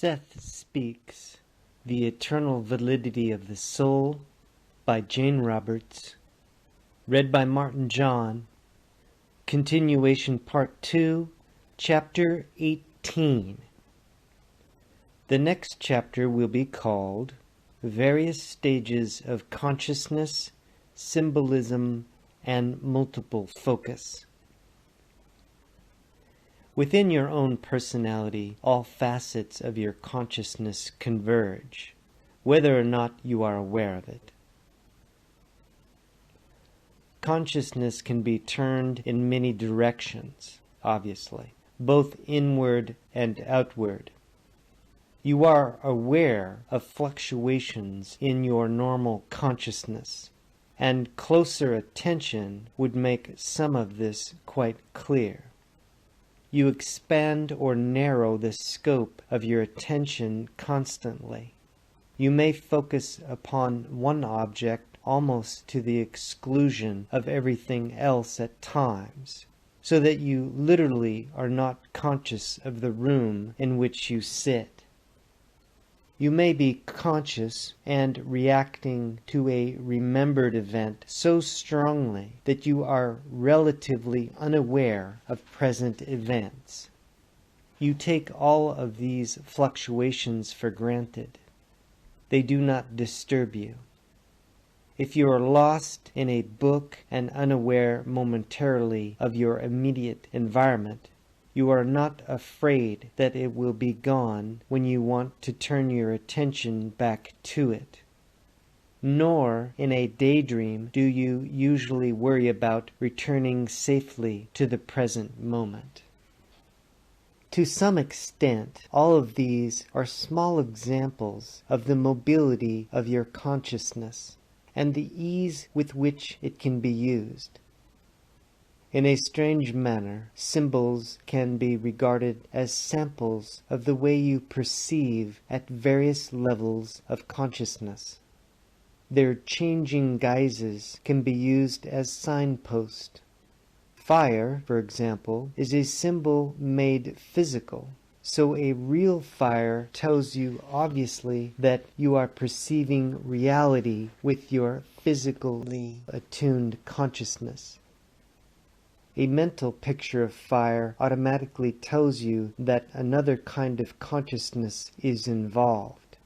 SETH Speaks, The Eternal Validity of the Soul by Jane Roberts, read by Martin John, continuation part 2, chapter 18. The next chapter will be called Various Stages of Consciousness, Symbolism, and Multiple Focus. Within your own personality, all facets of your consciousness converge, whether or not you are aware of it. Consciousness can be turned in many directions, obviously, both inward and outward. You are aware of fluctuations in your normal consciousness, and closer attention would make some of this quite clear. You expand or narrow the scope of your attention constantly. You may focus upon one object almost to the exclusion of everything else at times, so that you literally are not conscious of the room in which you sit. You may be conscious and reacting to a remembered event so strongly that you are relatively unaware of present events. You take all of these fluctuations for granted. They do not disturb you. If you are lost in a book and unaware momentarily of your immediate environment, you are not afraid that it will be gone when you want to turn your attention back to it. Nor in a daydream do you usually worry about returning safely to the present moment. To some extent, all of these are small examples of the mobility of your consciousness and the ease with which it can be used. In a strange manner, symbols can be regarded as samples of the way you perceive at various levels of consciousness. Their changing guises can be used as signposts. Fire, for example, is a symbol made physical, so a real fire tells you obviously that you are perceiving reality with your physically attuned consciousness. A mental picture of fire automatically tells you that another kind of consciousness is involved.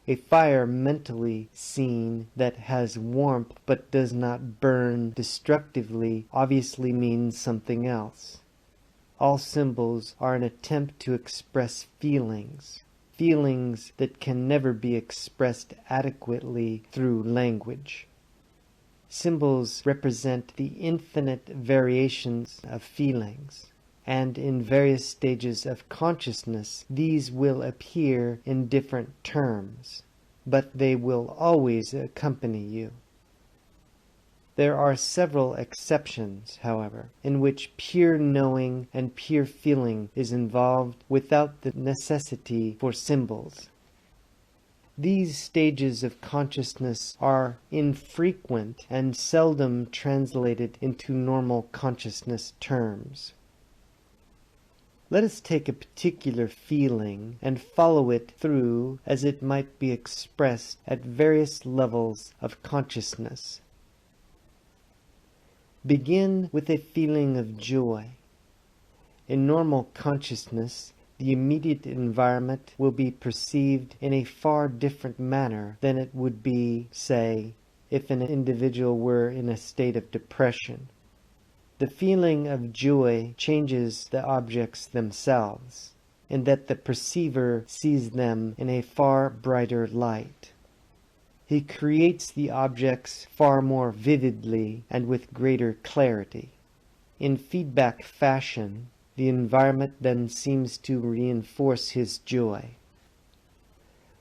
A fire mentally seen that has warmth but does not burn destructively obviously means something else. All symbols are an attempt to express feelings that can never be expressed adequately through language. Symbols represent the infinite variations of feelings, and in various stages of consciousness these will appear in different terms, but they will always accompany you. There are several exceptions, however, in which pure knowing and pure feeling is involved without the necessity for symbols. These stages of consciousness are infrequent and seldom translated into normal consciousness terms. Let us take a particular feeling and follow it through as it might be expressed at various levels of consciousness. Begin with a feeling of joy. In normal consciousness, the immediate environment will be perceived in a far different manner than it would be, say, if an individual were in a state of depression. The feeling of joy changes the objects themselves, in that the perceiver sees them in a far brighter light. He creates the objects far more vividly and with greater clarity. In feedback fashion, the environment then seems to reinforce his joy.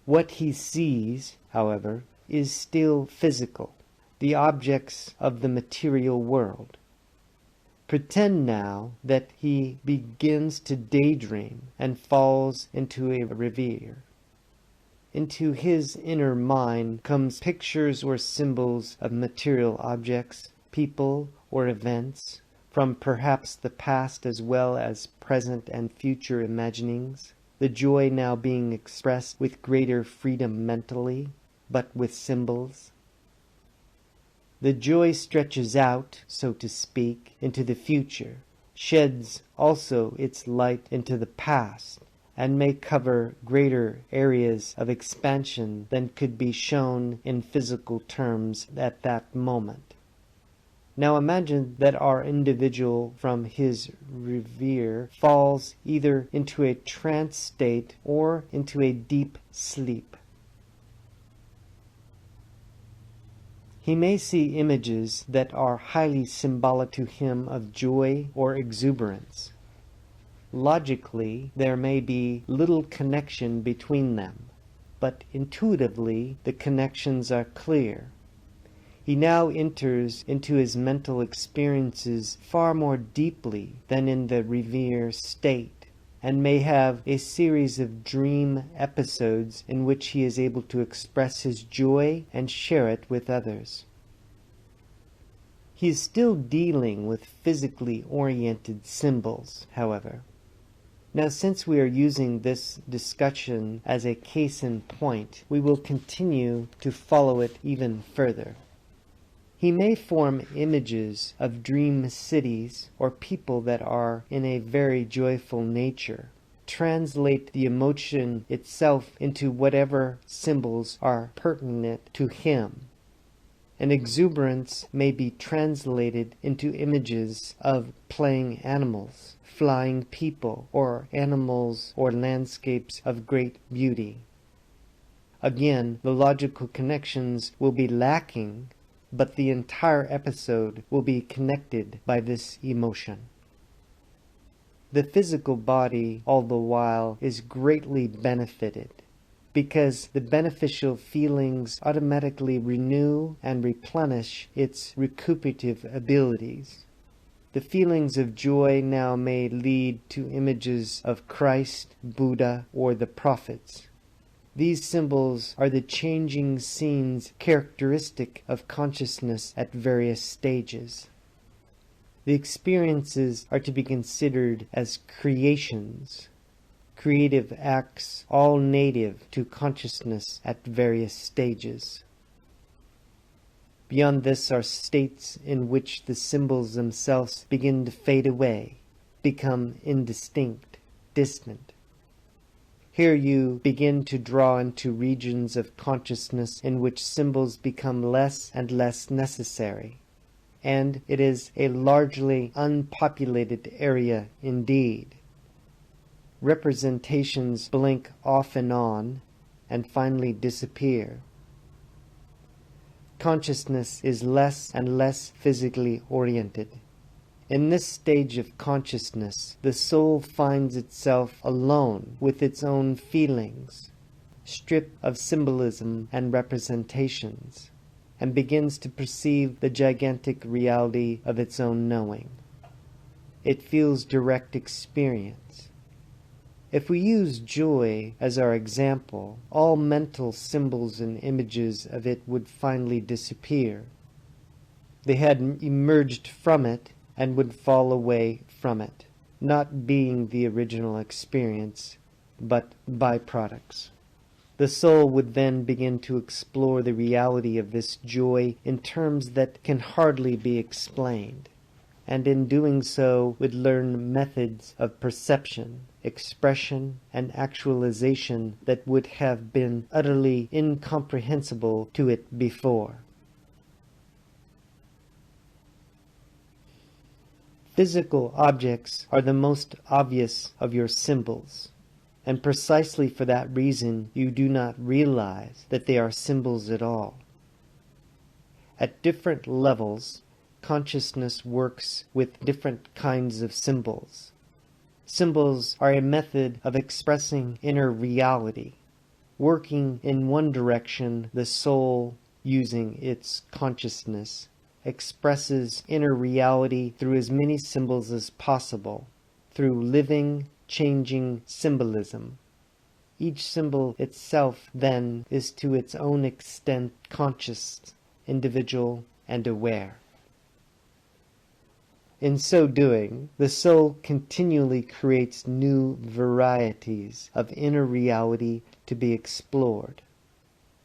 What he sees, however, is still physical, the objects of the material world. Pretend now that he begins to daydream and falls into a reverie. Into his inner mind comes pictures or symbols of material objects, people, or events, from perhaps the past as well as present and future imaginings, the joy now being expressed with greater freedom mentally, but with symbols. The joy stretches out, so to speak, into the future, sheds also its light into the past, and may cover greater areas of expansion than could be shown in physical terms at that moment. Now imagine that our individual from his reverie falls either into a trance state or into a deep sleep. He may see images that are highly symbolic to him of joy or exuberance. Logically, there may be little connection between them, but intuitively the connections are clear. He now enters into his mental experiences far more deeply than in the reverie state, and may have a series of dream episodes in which he is able to express his joy and share it with others. He is still dealing with physically oriented symbols, however. Now, since we are using this discussion as a case in point, we will continue to follow it even further. He may form images of dream cities or people that are in a very joyful nature, translate the emotion itself into whatever symbols are pertinent to him. An exuberance may be translated into images of playing animals, flying people, or animals or landscapes of great beauty. Again, the logical connections will be lacking, but the entire episode will be connected by this emotion. The physical body, all the while, is greatly benefited, because the beneficial feelings automatically renew and replenish its recuperative abilities. The feelings of joy now may lead to images of Christ, Buddha, or the prophets. These symbols are the changing scenes characteristic of consciousness at various stages. The experiences are to be considered as creations, creative acts all native to consciousness at various stages. Beyond this are states in which the symbols themselves begin to fade away, become indistinct, distant. Here you begin to draw into regions of consciousness in which symbols become less and less necessary, and it is a largely unpopulated area indeed. Representations blink off and on, and finally disappear. Consciousness is less and less physically oriented. In this stage of consciousness, the soul finds itself alone with its own feelings, stripped of symbolism and representations, and begins to perceive the gigantic reality of its own knowing. It feels direct experience. If we use joy as our example, all mental symbols and images of it would finally disappear. They had emerged from it and would fall away from it, not being the original experience, but byproducts. The soul would then begin to explore the reality of this joy in terms that can hardly be explained, and in doing so would learn methods of perception, expression, and actualization that would have been utterly incomprehensible to it before. Physical objects are the most obvious of your symbols, and precisely for that reason you do not realize that they are symbols at all. At different levels, consciousness works with different kinds of symbols. Symbols are a method of expressing inner reality. Working in one direction, the soul, using its consciousness, expresses inner reality through as many symbols as possible, through living, changing symbolism. Each symbol itself, then, is to its own extent conscious, individual, and aware. In so doing, the soul continually creates new varieties of inner reality to be explored.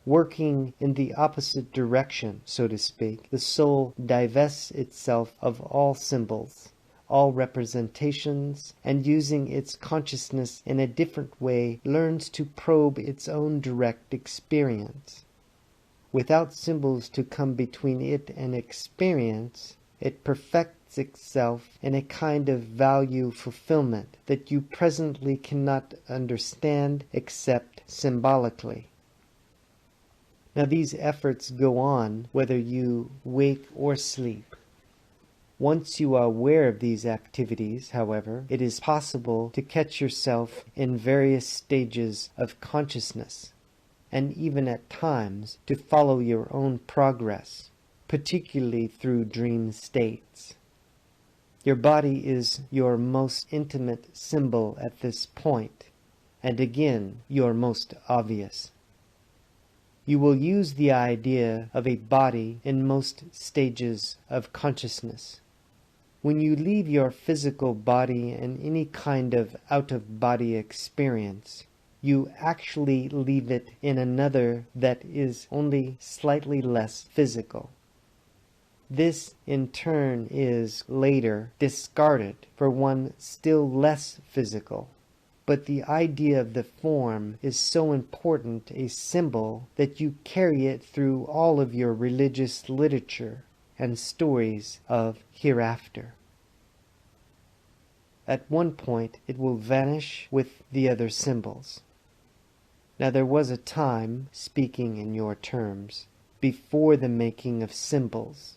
Working in the opposite direction, so to speak, the soul divests itself of all symbols, all representations, and using its consciousness in a different way, learns to probe its own direct experience. Without symbols to come between it and experience, it perfects itself in a kind of value fulfillment that you presently cannot understand except symbolically. Now these efforts go on whether you wake or sleep. Once you are aware of these activities, however, it is possible to catch yourself in various stages of consciousness, and even at times to follow your own progress, particularly through dream states. Your body is your most intimate symbol at this point, and again your most obvious. You will use the idea of a body in most stages of consciousness. When you leave your physical body in any kind of out-of-body experience, you actually leave it in another that is only slightly less physical. This, in turn, is later discarded for one still less physical. But the idea of the form is so important a symbol that you carry it through all of your religious literature and stories of hereafter. At one point it will vanish with the other symbols. Now there was a time, speaking in your terms, before the making of symbols,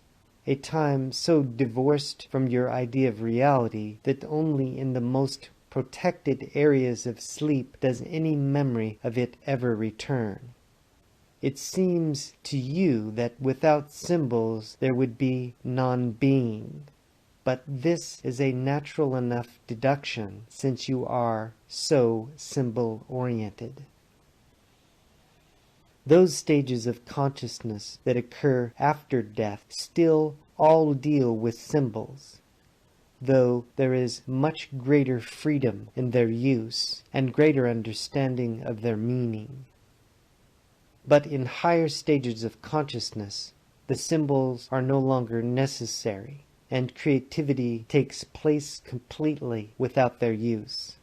a time so divorced from your idea of reality that only in the most protected areas of sleep does any memory of it ever return. It seems to you that without symbols there would be non-being, but this is a natural enough deduction since you are so symbol-oriented. Those stages of consciousness that occur after death still all deal with symbols, though there is much greater freedom in their use and greater understanding of their meaning. But in higher stages of consciousness, the symbols are no longer necessary, and creativity takes place completely without their use.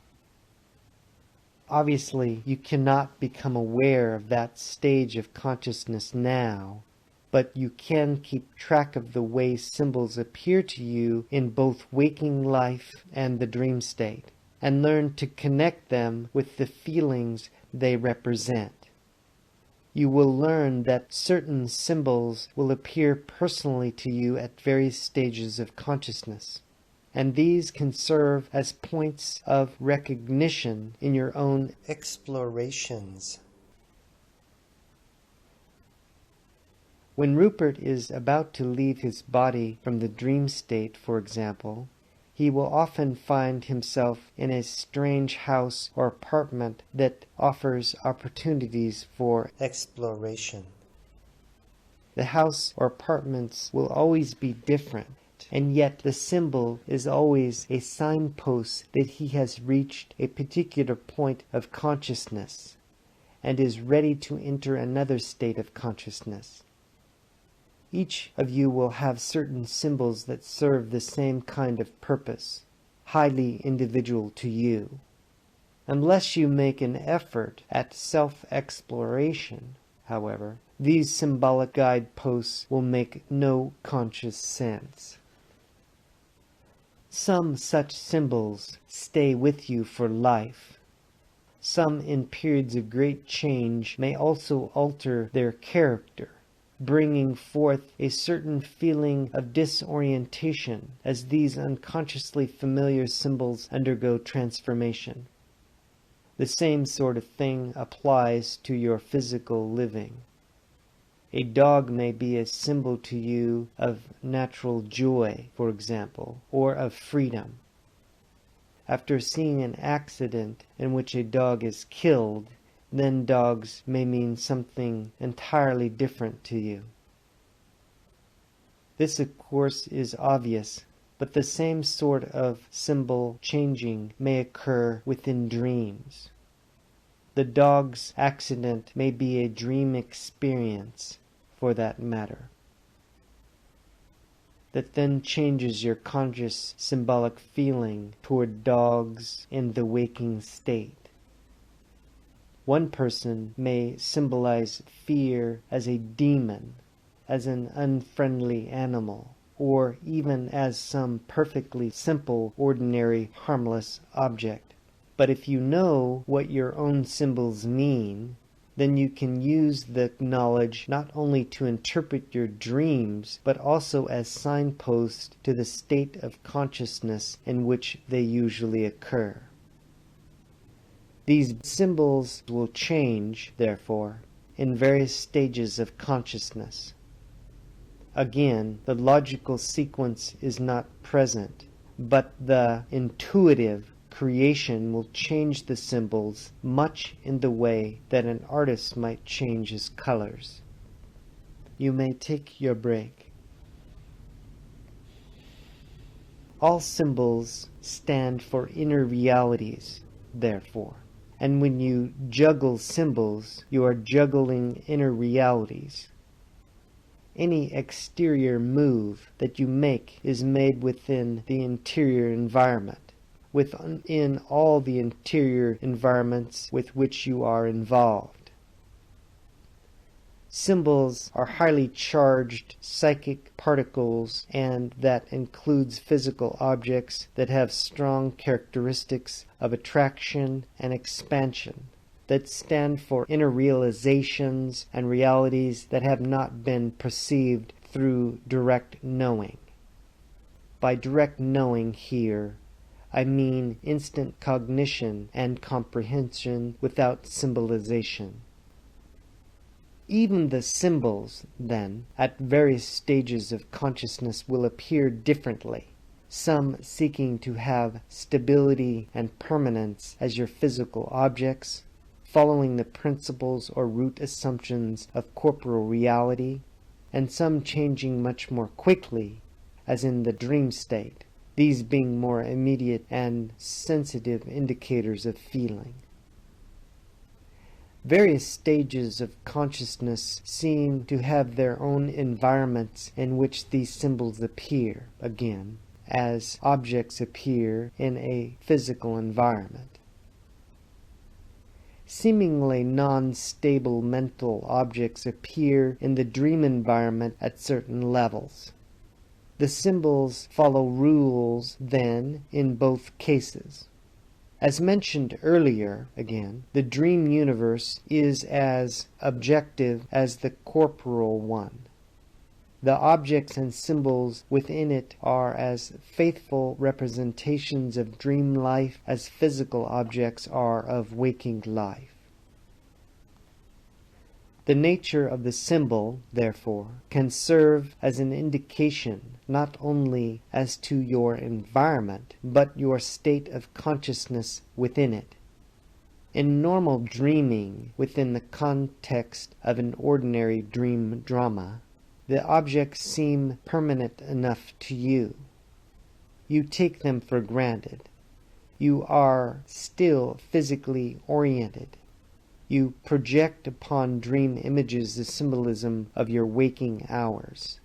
Obviously, you cannot become aware of that stage of consciousness now, but you can keep track of the way symbols appear to you in both waking life and the dream state, and learn to connect them with the feelings they represent. You will learn that certain symbols will appear personally to you at various stages of consciousness, and these can serve as points of recognition in your own explorations. When Rupert is about to leave his body from the dream state, for example, he will often find himself in a strange house or apartment that offers opportunities for exploration. The house or apartments will always be different, and yet the symbol is always a signpost that he has reached a particular point of consciousness and is ready to enter another state of consciousness. Each of you will have certain symbols that serve the same kind of purpose, highly individual to you. Unless you make an effort at self-exploration, however, these symbolic guideposts will make no conscious sense. Some such symbols stay with you for life. Some in periods of great change may also alter their character, bringing forth a certain feeling of disorientation as these unconsciously familiar symbols undergo transformation. The same sort of thing applies to your physical living. A dog may be a symbol to you of natural joy, for example, or of freedom. After seeing an accident in which a dog is killed, then dogs may mean something entirely different to you. This, of course, is obvious, but the same sort of symbol changing may occur within dreams. The dog's accident may be a dream experience, for that matter, that then changes your conscious symbolic feeling toward dogs in the waking state. One person may symbolize fear as a demon, as an unfriendly animal, or even as some perfectly simple, ordinary, harmless object. But if you know what your own symbols mean, then you can use the knowledge not only to interpret your dreams, but also as signposts to the state of consciousness in which they usually occur. These symbols will change, therefore, in various stages of consciousness. Again, the logical sequence is not present, but the intuitive creation will change the symbols much in the way that an artist might change his colors. You may take your break. All symbols stand for inner realities, therefore. And when you juggle symbols, you are juggling inner realities. Any exterior move that you make is made within the interior environment, within all the interior environments with which you are involved. Symbols are highly charged psychic particles, and that includes physical objects that have strong characteristics of attraction and expansion, that stand for inner realizations and realities that have not been perceived through direct knowing. By direct knowing here, I mean instant cognition and comprehension without symbolization. Even the symbols, then, at various stages of consciousness will appear differently, some seeking to have stability and permanence as your physical objects, following the principles or root assumptions of corporeal reality, and some changing much more quickly, as in the dream state, these being more immediate and sensitive indicators of feeling. Various stages of consciousness seem to have their own environments in which these symbols appear, again, as objects appear in a physical environment. Seemingly non-stable mental objects appear in the dream environment at certain levels. The symbols follow rules, then, in both cases. As mentioned earlier, again, the dream universe is as objective as the corporeal one. The objects and symbols within it are as faithful representations of dream life as physical objects are of waking life. The nature of the symbol, therefore, can serve as an indication not only as to your environment, but your state of consciousness within it. In normal dreaming, within the context of an ordinary dream drama, the objects seem permanent enough to you. You take them for granted. You are still physically oriented. You project upon dream images the symbolism of your waking hours.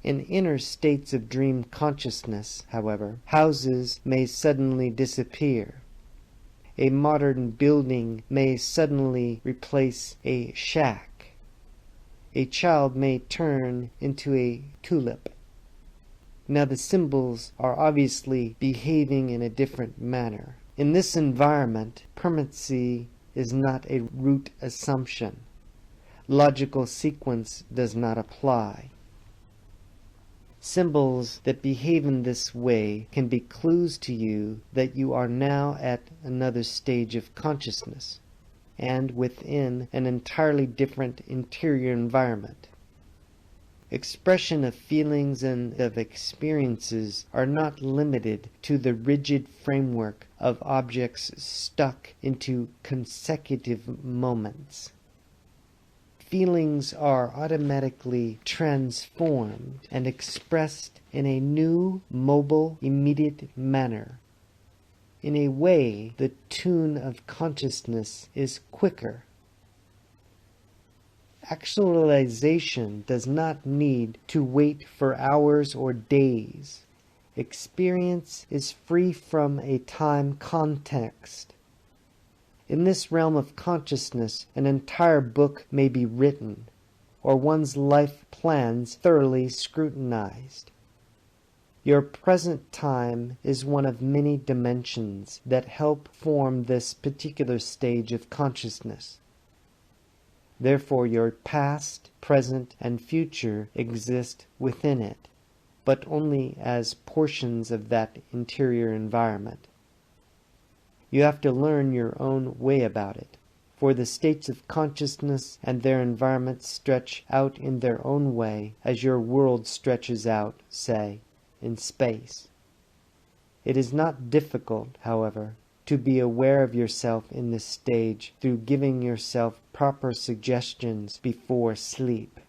In inner states of dream consciousness, however, houses may suddenly disappear. A modern building may suddenly replace a shack. A child may turn into a tulip. Now the symbols are obviously behaving in a different manner. In this environment, permanency is not a root assumption. Logical sequence does not apply. Symbols that behave in this way can be clues to you that you are now at another stage of consciousness, and within an entirely different interior environment. Expression of feelings and of experiences are not limited to the rigid framework of objects stuck into consecutive moments. feelings are automatically transformed and expressed in a new, mobile, immediate manner. In a way, the tune of consciousness is quicker. Actualization does not need to wait for hours or days. Experience is free from a time context. In this realm of consciousness, an entire book may be written, or one's life plans thoroughly scrutinized. Your present time is one of many dimensions that help form this particular stage of consciousness. Therefore, your past, present, and future exist within it, but only as portions of that interior environment. You have to learn your own way about it, for the states of consciousness and their environments stretch out in their own way as your world stretches out, say, in space. It is not difficult, however, to be aware of yourself in this stage through giving yourself proper suggestions before sleep.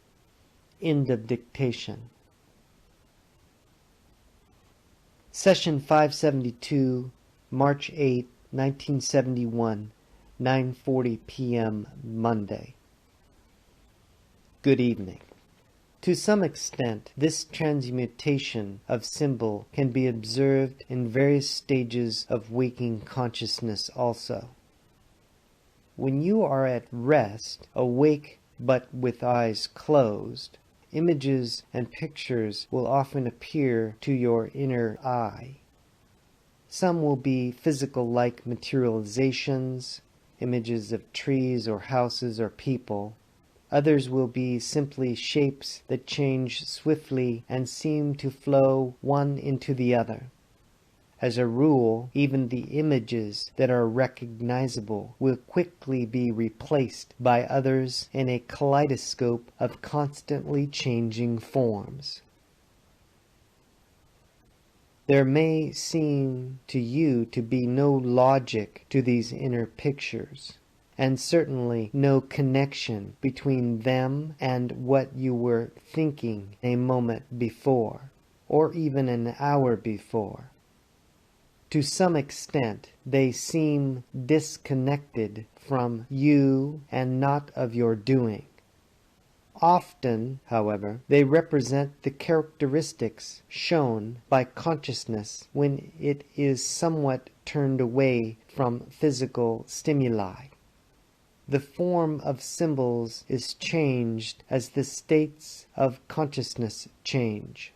End of dictation. Session 572, March 8, 1971, 9:40 p.m. Monday. Good evening. To some extent, this transmutation of symbol can be observed in various stages of waking consciousness also. When you are at rest, awake but with eyes closed, images and pictures will often appear to your inner eye. Some will be physical-like materializations, images of trees or houses or people. Others will be simply shapes that change swiftly and seem to flow one into the other. As a rule, even the images that are recognizable will quickly be replaced by others in a kaleidoscope of constantly changing forms. There may seem to you to be no logic to these inner pictures, and certainly no connection between them and what you were thinking a moment before, or even an hour before. To some extent, they seem disconnected from you and not of your doing. Often, however, they represent the characteristics shown by consciousness when it is somewhat turned away from physical stimuli. The form of symbols is changed as the states of consciousness change.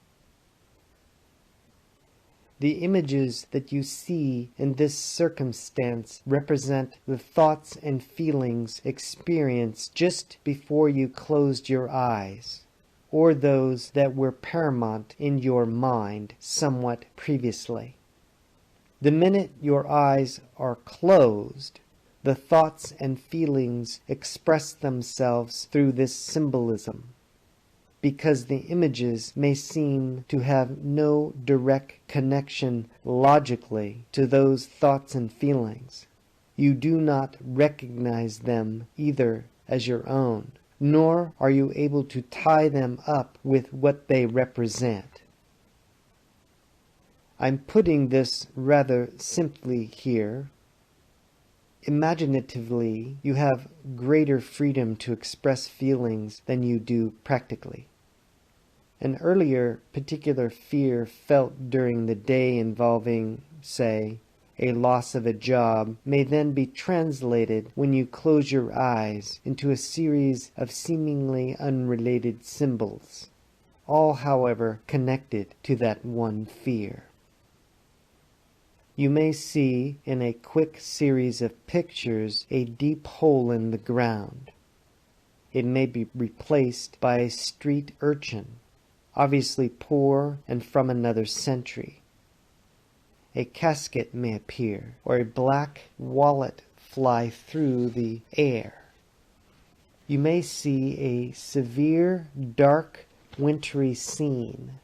The images that you see in this circumstance represent the thoughts and feelings experienced just before you closed your eyes, or those that were paramount in your mind somewhat previously. The minute your eyes are closed, the thoughts and feelings express themselves through this symbolism. Because the images may seem to have no direct connection logically to those thoughts and feelings, you do not recognize them either as your own, nor are you able to tie them up with what they represent. I'm putting this rather simply here. Imaginatively, you have greater freedom to express feelings than you do practically. An earlier particular fear felt during the day involving, say, a loss of a job may then be translated when you close your eyes into a series of seemingly unrelated symbols, all, however, connected to that one fear. You may see in a quick series of pictures a deep hole in the ground. It may be replaced by a street urchin, obviously poor and from another century. A casket may appear, or a black wallet fly through the air. You may see a severe, dark, wintry scene.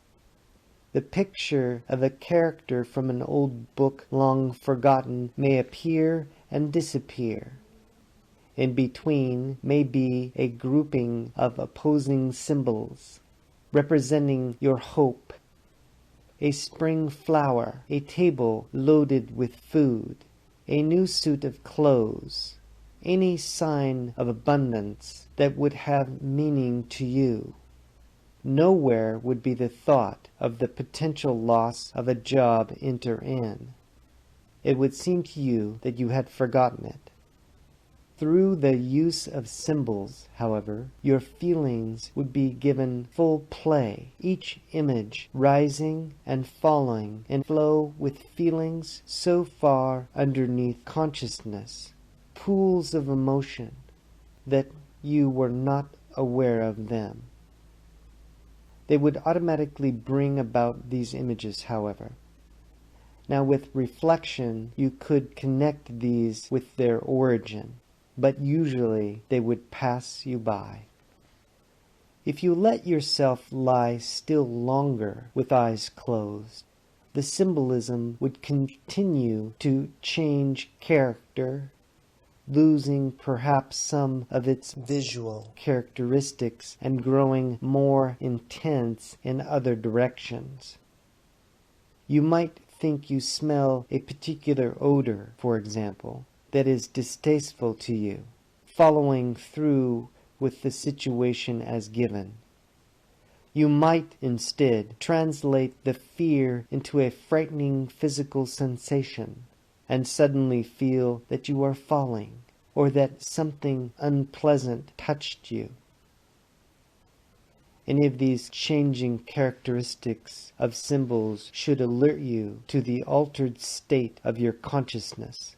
The picture of a character from an old book long forgotten may appear and disappear. In between may be a grouping of opposing symbols, representing your hope. A spring flower, a table loaded with food, a new suit of clothes, any sign of abundance that would have meaning to you. Nowhere would be the thought of the potential loss of a job enter in. It would seem to you that you had forgotten it. Through the use of symbols, however, your feelings would be given full play, each image rising and falling in flow with feelings so far underneath consciousness, pools of emotion, that you were not aware of them. They would automatically bring about these images, however. Now, with reflection, you could connect these with their origin, but usually they would pass you by. If you let yourself lie still longer with eyes closed, the symbolism would continue to change character, losing perhaps some of its visual characteristics and growing more intense in other directions. You might think you smell a particular odor, for example, that is distasteful to you, following through with the situation as given. You might instead translate the fear into a frightening physical sensation, and suddenly feel that you are falling, or that something unpleasant touched you. Any of these changing characteristics of symbols should alert you to the altered state of your consciousness.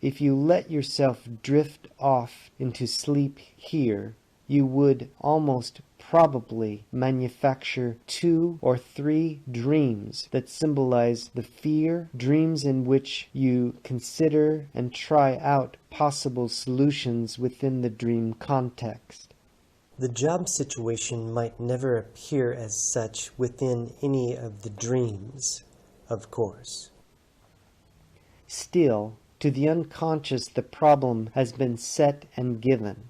If you let yourself drift off into sleep here, you would almost probably manufacture 2 or 3 dreams that symbolize the fear, dreams in which you consider and try out possible solutions within the dream context. The job situation might never appear as such within any of the dreams, of course. Still, to the unconscious the problem has been set and given.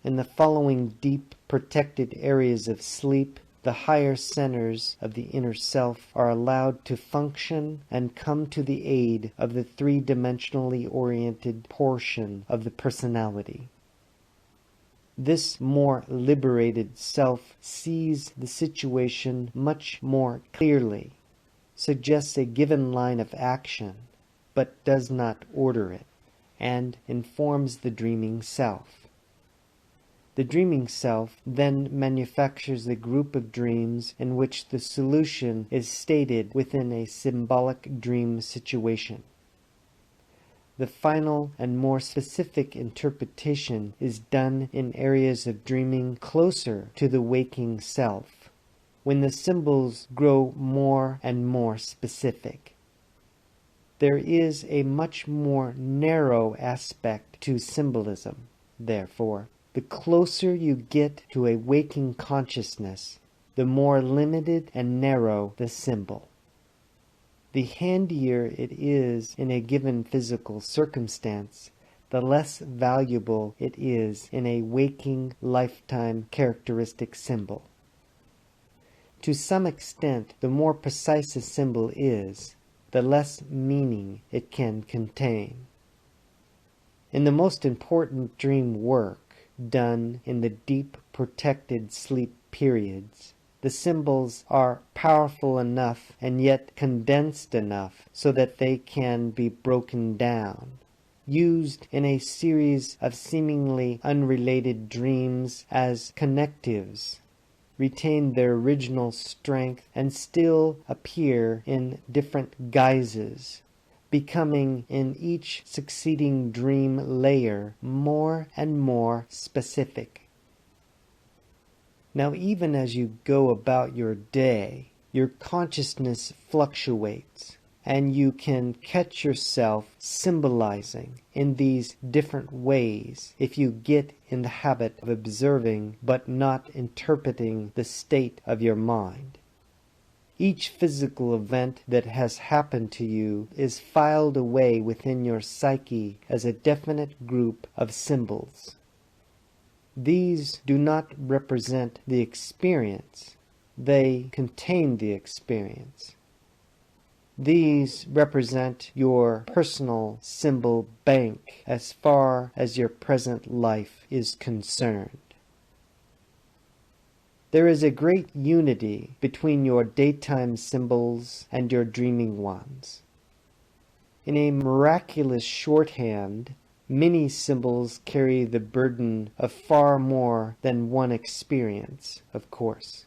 In the following deep, protected areas of sleep, the higher centers of the inner self are allowed to function and come to the aid of the three-dimensionally oriented portion of the personality. This more liberated self sees the situation much more clearly, suggests a given line of action, but does not order it, and informs the dreaming self. The dreaming self then manufactures a group of dreams in which the solution is stated within a symbolic dream situation. The final and more specific interpretation is done in areas of dreaming closer to the waking self, when the symbols grow more and more specific. There is a much more narrow aspect to symbolism, therefore. The closer you get to a waking consciousness, the more limited and narrow the symbol. The handier it is in a given physical circumstance, the less valuable it is in a waking lifetime characteristic symbol. To some extent, the more precise a symbol is, the less meaning it can contain. In the most important dream work, done in the deep protected sleep periods, the symbols are powerful enough and yet condensed enough so that they can be broken down, used in a series of seemingly unrelated dreams as connectives, retain their original strength and still appear in different guises, becoming in each succeeding dream layer more and more specific. Now, even as you go about your day, your consciousness fluctuates, and you can catch yourself symbolizing in these different ways if you get in the habit of observing but not interpreting the state of your mind. Each physical event that has happened to you is filed away within your psyche as a definite group of symbols. These do not represent the experience, they contain the experience. These represent your personal symbol bank as far as your present life is concerned. There is a great unity between your daytime symbols and your dreaming ones. In a miraculous shorthand, many symbols carry the burden of far more than one experience, of course.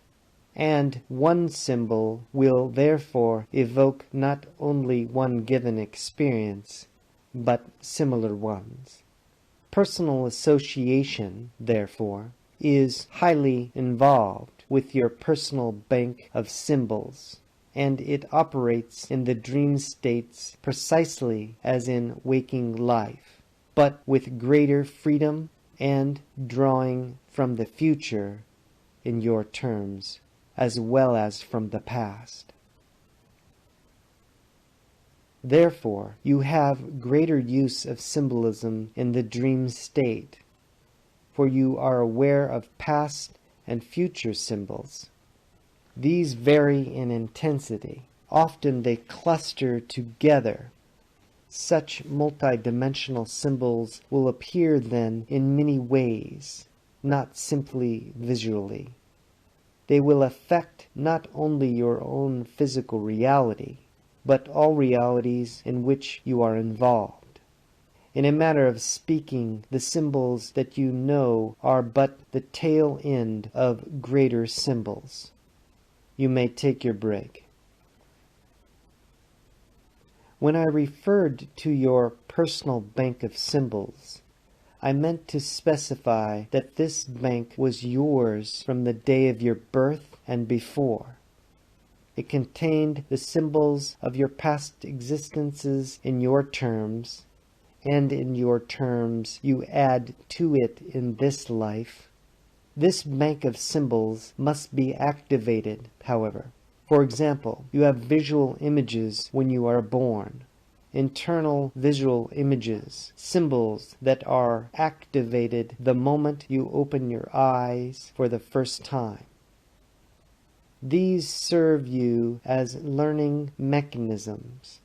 And one symbol will therefore evoke not only one given experience, but similar ones. Personal association, therefore, is highly involved with your personal bank of symbols, and it operates in the dream states precisely as in waking life, but with greater freedom and drawing from the future, in your terms, as well as from the past. Therefore, you have greater use of symbolism in the dream state, for you are aware of past and future symbols. These vary in intensity. Often they cluster together. Such multidimensional symbols will appear then in many ways, not simply visually. They will affect not only your own physical reality, but all realities in which you are involved. In a manner of speaking, the symbols that you know are but the tail end of greater symbols. You may take your break. When I referred to your personal bank of symbols, I meant to specify that this bank was yours from the day of your birth and before. It contained the symbols of your past existences in your terms, and in your terms you add to it in this life. This bank of symbols must be activated, however. For example, you have visual images when you are born. Internal visual images, symbols that are activated the moment you open your eyes for the first time. These serve you as learning mechanisms.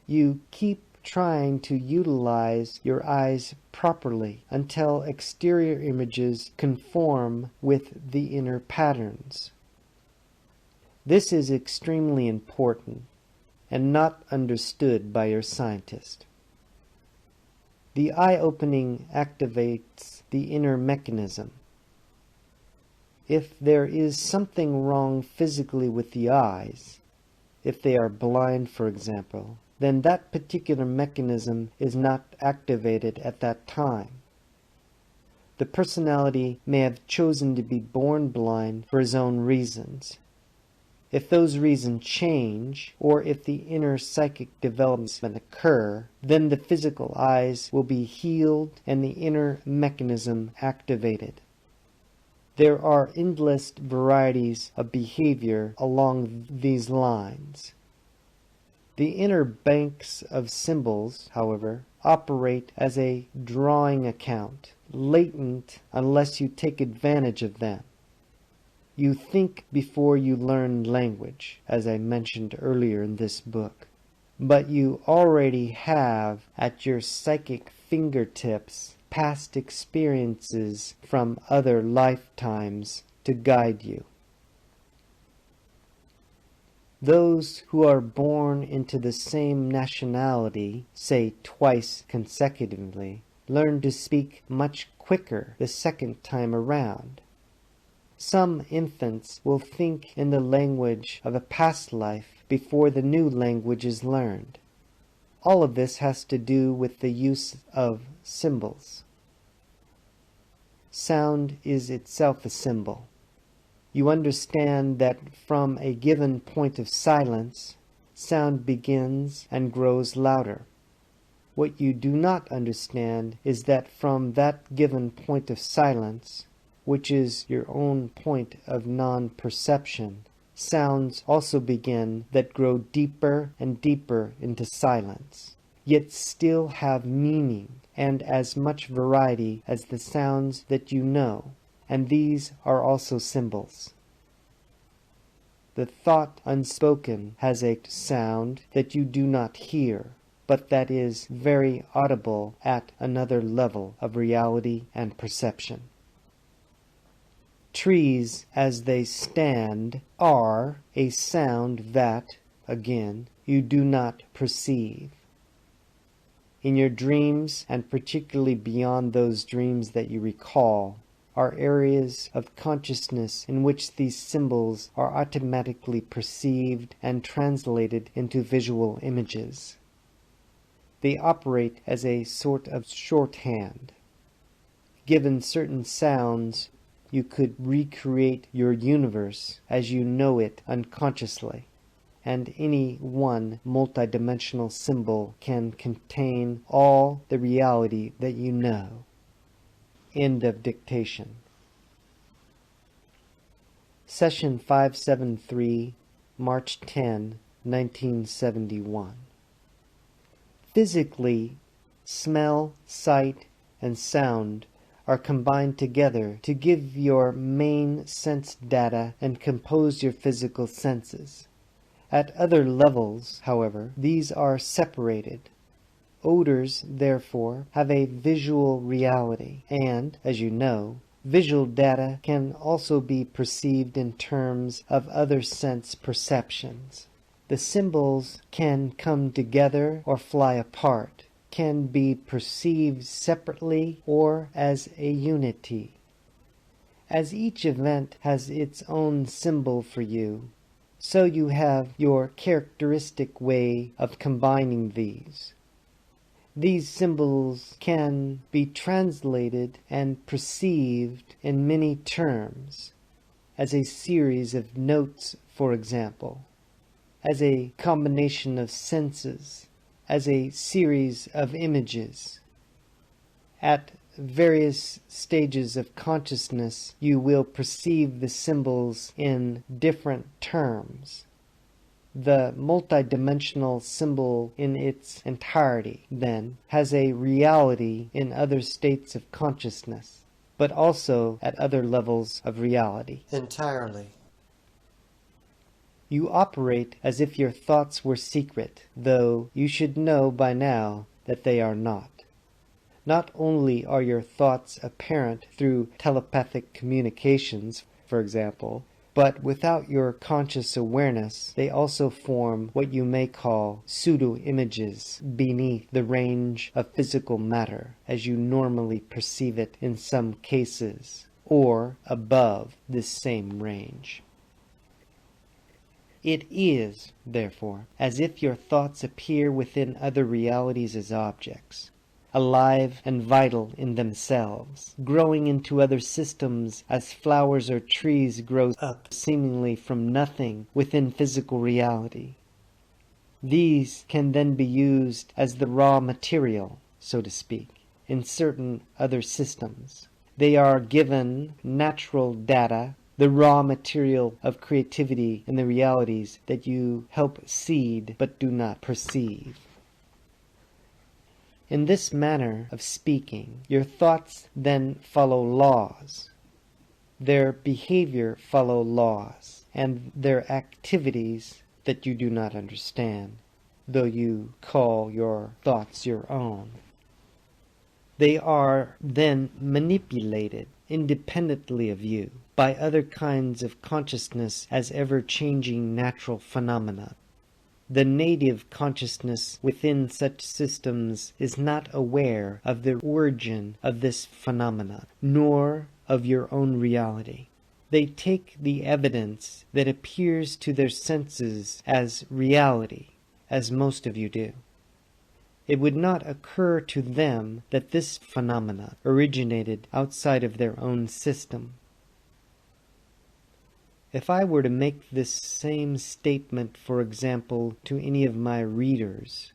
You keep trying to utilize your eyes properly until exterior images conform with the inner patterns. This is extremely important and not understood by your scientist. The eye-opening activates the inner mechanism. If there is something wrong physically with the eyes, if they are blind, for example, then that particular mechanism is not activated at that time. The personality may have chosen to be born blind for his own reasons. If those reasons change, or if the inner psychic developments occur, then the physical eyes will be healed and the inner mechanism activated. There are endless varieties of behavior along these lines. The inner banks of symbols, however, operate as a drawing account, latent unless you take advantage of them. You think before you learn language, as I mentioned earlier in this book, but you already have at your psychic fingertips past experiences from other lifetimes to guide you. Those who are born into the same nationality, say twice consecutively, learn to speak much quicker the second time around. Some infants will think in the language of a past life before the new language is learned. All of this has to do with the use of symbols. Sound is itself a symbol. You understand that from a given point of silence, sound begins and grows louder. What you do not understand is that from that given point of silence, which is your own point of non-perception, sounds also begin that grow deeper and deeper into silence, yet still have meaning and as much variety as the sounds that you know, and these are also symbols. The thought unspoken has a sound that you do not hear, but that is very audible at another level of reality and perception. Trees, as they stand, are a sound that, again, you do not perceive. In your dreams, and particularly beyond those dreams that you recall, are areas of consciousness in which these symbols are automatically perceived and translated into visual images. They operate as a sort of shorthand. Given certain sounds, you could recreate your universe as you know it unconsciously, and any one multidimensional symbol can contain all the reality that you know. End of dictation. Session 573, March 10, 1971. Physically, smell, sight, and sound are combined together to give your main sense data and compose your physical senses. At other levels, however, these are separated. Odors, therefore, have a visual reality, and, as you know, visual data can also be perceived in terms of other sense perceptions. The symbols can come together or fly apart, can be perceived separately or as a unity. As each event has its own symbol for you, so you have your characteristic way of combining these. These symbols can be translated and perceived in many terms, as a series of notes, for example, as a combination of senses, as a series of images. At various stages of consciousness, you will perceive the symbols in different terms. The multidimensional symbol in its entirety, then, has a reality in other states of consciousness, but also at other levels of reality. Entirely. You operate as if your thoughts were secret, though you should know by now that they are not. Not only are your thoughts apparent through telepathic communications, for example, but without your conscious awareness, they also form what you may call pseudo-images beneath the range of physical matter, as you normally perceive it in some cases, or above this same range. It is, therefore, as if your thoughts appear within other realities as objects, alive and vital in themselves, growing into other systems as flowers or trees grow up seemingly from nothing within physical reality. These can then be used as the raw material, so to speak, in certain other systems. They are given natural data, the raw material of creativity in the realities that you help seed but do not perceive. In this manner of speaking, your thoughts then follow laws. Their behavior follow laws, and their activities that you do not understand, though you call your thoughts your own. They are then manipulated independently of you by other kinds of consciousness as ever-changing natural phenomena. The native consciousness within such systems is not aware of the origin of this phenomena, nor of your own reality. They take the evidence that appears to their senses as reality, as most of you do. It would not occur to them that this phenomena originated outside of their own system. If I were to make this same statement, for example, to any of my readers,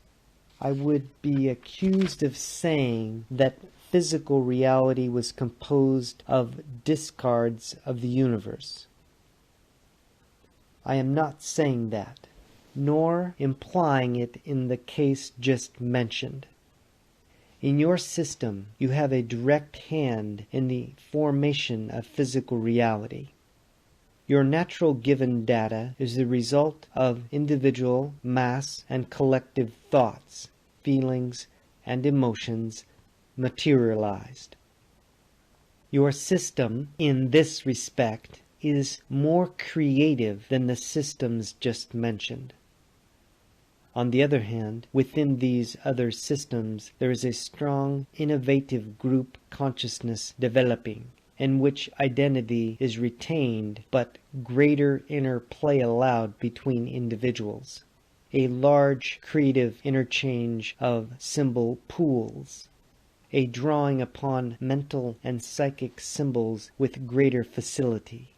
I would be accused of saying that physical reality was composed of discards of the universe. I am not saying that, nor implying it in the case just mentioned. In your system, you have a direct hand in the formation of physical reality. Your natural given data is the result of individual, mass, and collective thoughts, feelings, and emotions materialized. Your system, in this respect, is more creative than the systems just mentioned. On the other hand, within these other systems, there is a strong, innovative group consciousness developing, in which identity is retained but greater interplay allowed between individuals. A large creative interchange of symbol pools. A drawing upon mental and psychic symbols with greater facility.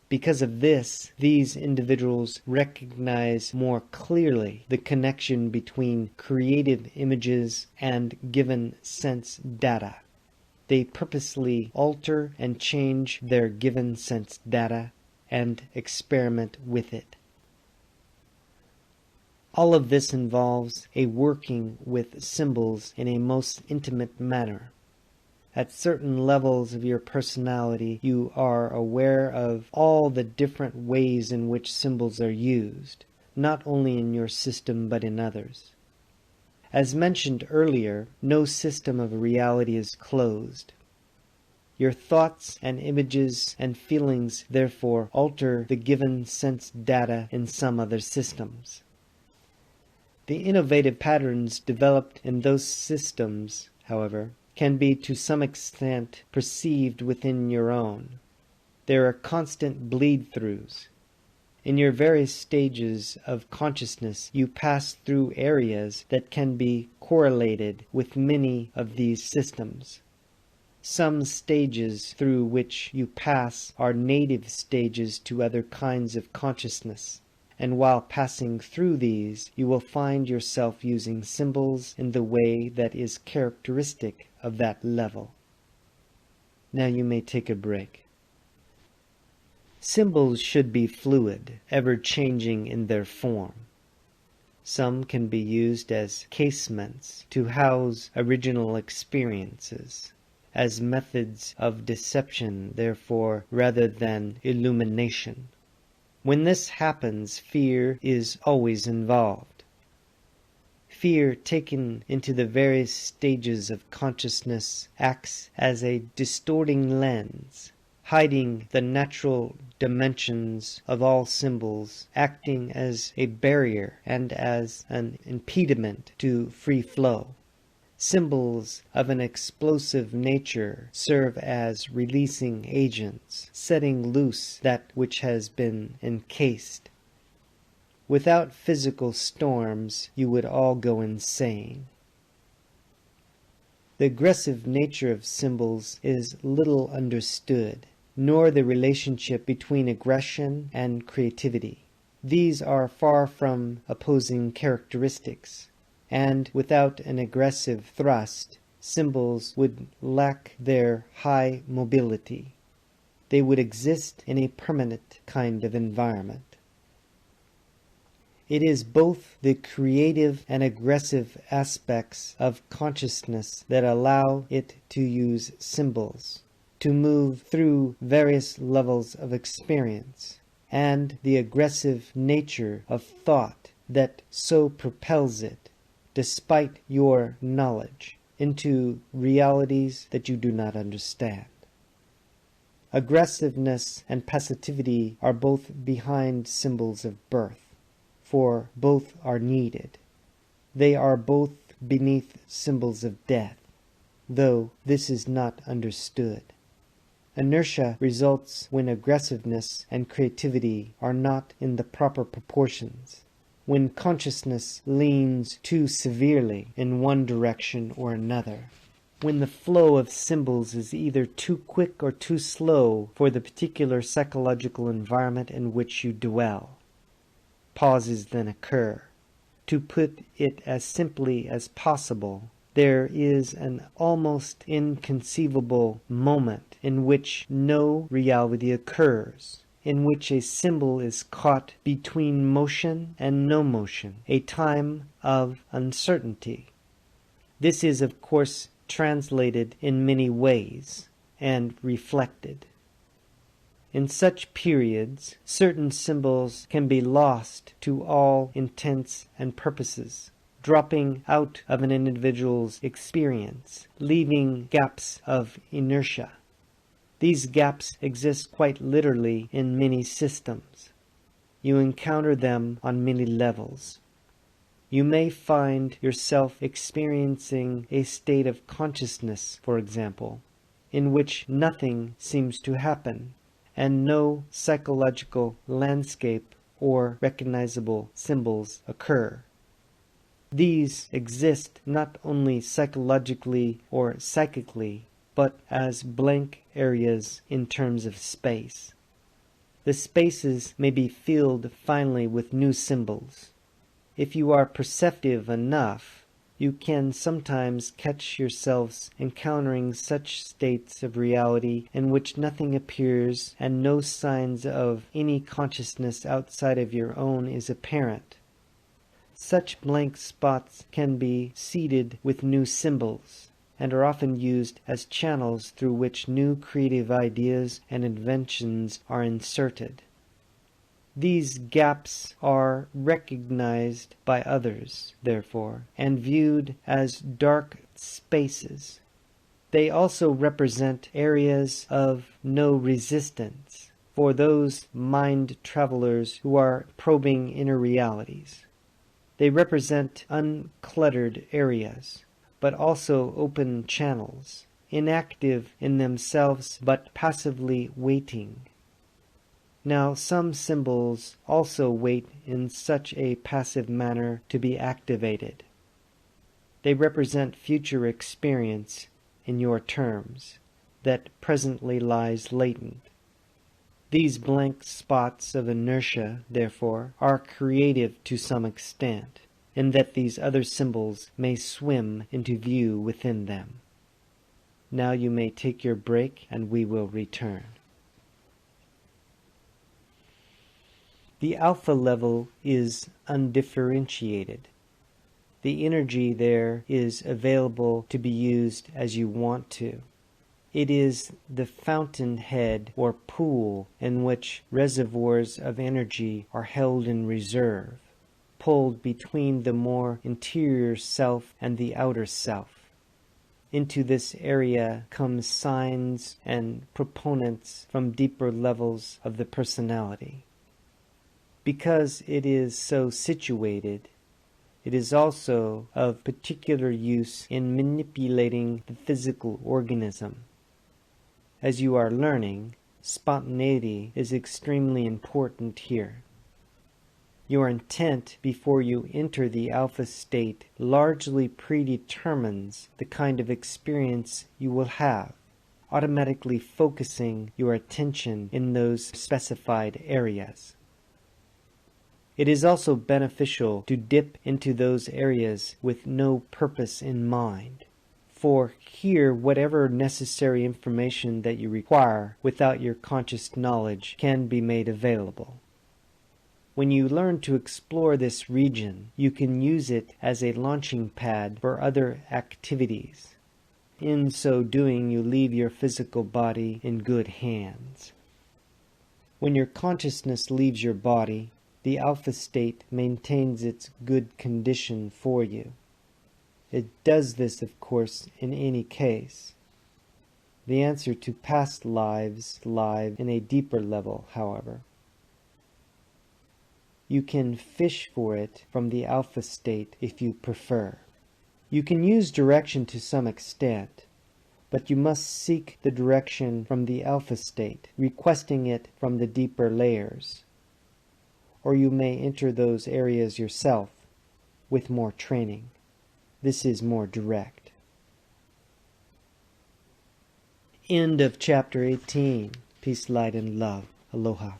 Because of this, these individuals recognize more clearly the connection between creative images and given sense data. They purposely alter and change their given sense data and experiment with it. All of this involves a working with symbols in a most intimate manner. At certain levels of your personality, you are aware of all the different ways in which symbols are used, not only in your system but in others. As mentioned earlier, no system of reality is closed. Your thoughts and images and feelings therefore alter the given sense data in some other systems. The innovative patterns developed in those systems, however, can be to some extent perceived within your own. There are constant bleed-throughs. In your various stages of consciousness, you pass through areas that can be correlated with many of these systems. Some stages through which you pass are native stages to other kinds of consciousness, and while passing through these, you will find yourself using symbols in the way that is characteristic of that level. Now you may take a break. Symbols should be fluid, ever-changing in their form. Some can be used as casements to house original experiences, as methods of deception, therefore, rather than illumination. When this happens, fear is always involved. Fear, taken into the various stages of consciousness, acts as a distorting lens, hiding the natural dimensions of all symbols, acting as a barrier and as an impediment to free flow. Symbols of an explosive nature serve as releasing agents, setting loose that which has been encased. Without physical storms, you would all go insane. The aggressive nature of symbols is little understood, nor the relationship between aggression and creativity. These are far from opposing characteristics, and without an aggressive thrust, symbols would lack their high mobility. They would exist in a permanent kind of environment. It is both the creative and aggressive aspects of consciousness that allow it to use symbols, to move through various levels of experience, and the aggressive nature of thought that so propels it, despite your knowledge, into realities that you do not understand. Aggressiveness and passivity are both behind symbols of birth, for both are needed. They are both beneath symbols of death, though this is not understood. Inertia results when aggressiveness and creativity are not in the proper proportions, when consciousness leans too severely in one direction or another, when the flow of symbols is either too quick or too slow for the particular psychological environment in which you dwell. Pauses then occur. To put it as simply as possible, there is an almost inconceivable moment in which no reality occurs, in which a symbol is caught between motion and no motion, a time of uncertainty. This is, of course, translated in many ways and reflected. In such periods, certain symbols can be lost to all intents and purposes, dropping out of an individual's experience, leaving gaps of inertia. These gaps exist quite literally in many systems. You encounter them on many levels. You may find yourself experiencing a state of consciousness, for example, in which nothing seems to happen, and no psychological landscape or recognizable symbols occur. These exist not only psychologically or psychically, but as blank areas in terms of space. The spaces may be filled finally with new symbols. If you are perceptive enough, you can sometimes catch yourselves encountering such states of reality in which nothing appears and no signs of any consciousness outside of your own is apparent. Such blank spots can be seeded with new symbols, and are often used as channels through which new creative ideas and inventions are inserted. These gaps are recognized by others, therefore, and viewed as dark spaces. They also represent areas of no resistance for those mind travelers who are probing inner realities. They represent uncluttered areas, but also open channels, inactive in themselves but passively waiting. Now, some symbols also wait in such a passive manner to be activated. They represent future experience, in your terms, that presently lies latent. These blank spots of inertia, therefore, are creative to some extent, in that these other symbols may swim into view within them. Now you may take your break, and we will return. The alpha level is undifferentiated. The energy there is available to be used as you want to. It is the fountainhead or pool in which reservoirs of energy are held in reserve, pulled between the more interior self and the outer self. Into this area come signs and proponents from deeper levels of the personality. Because it is so situated, it is also of particular use in manipulating the physical organism. As you are learning, spontaneity is extremely important here. Your intent before you enter the alpha state largely predetermines the kind of experience you will have, automatically focusing your attention in those specified areas. It is also beneficial to dip into those areas with no purpose in mind, for here whatever necessary information that you require without your conscious knowledge can be made available. When you learn to explore this region, you can use it as a launching pad for other activities. In so doing, you leave your physical body in good hands. When your consciousness leaves your body, the alpha state maintains its good condition for you. It does this, of course, in any case. The answer to past lives lies in a deeper level, however. You can fish for it from the alpha state if you prefer. You can use direction to some extent, but you must seek the direction from the alpha state, requesting it from the deeper layers. Or you may enter those areas yourself with more training. This is more direct. End of chapter 18. Peace, light, and love. Aloha.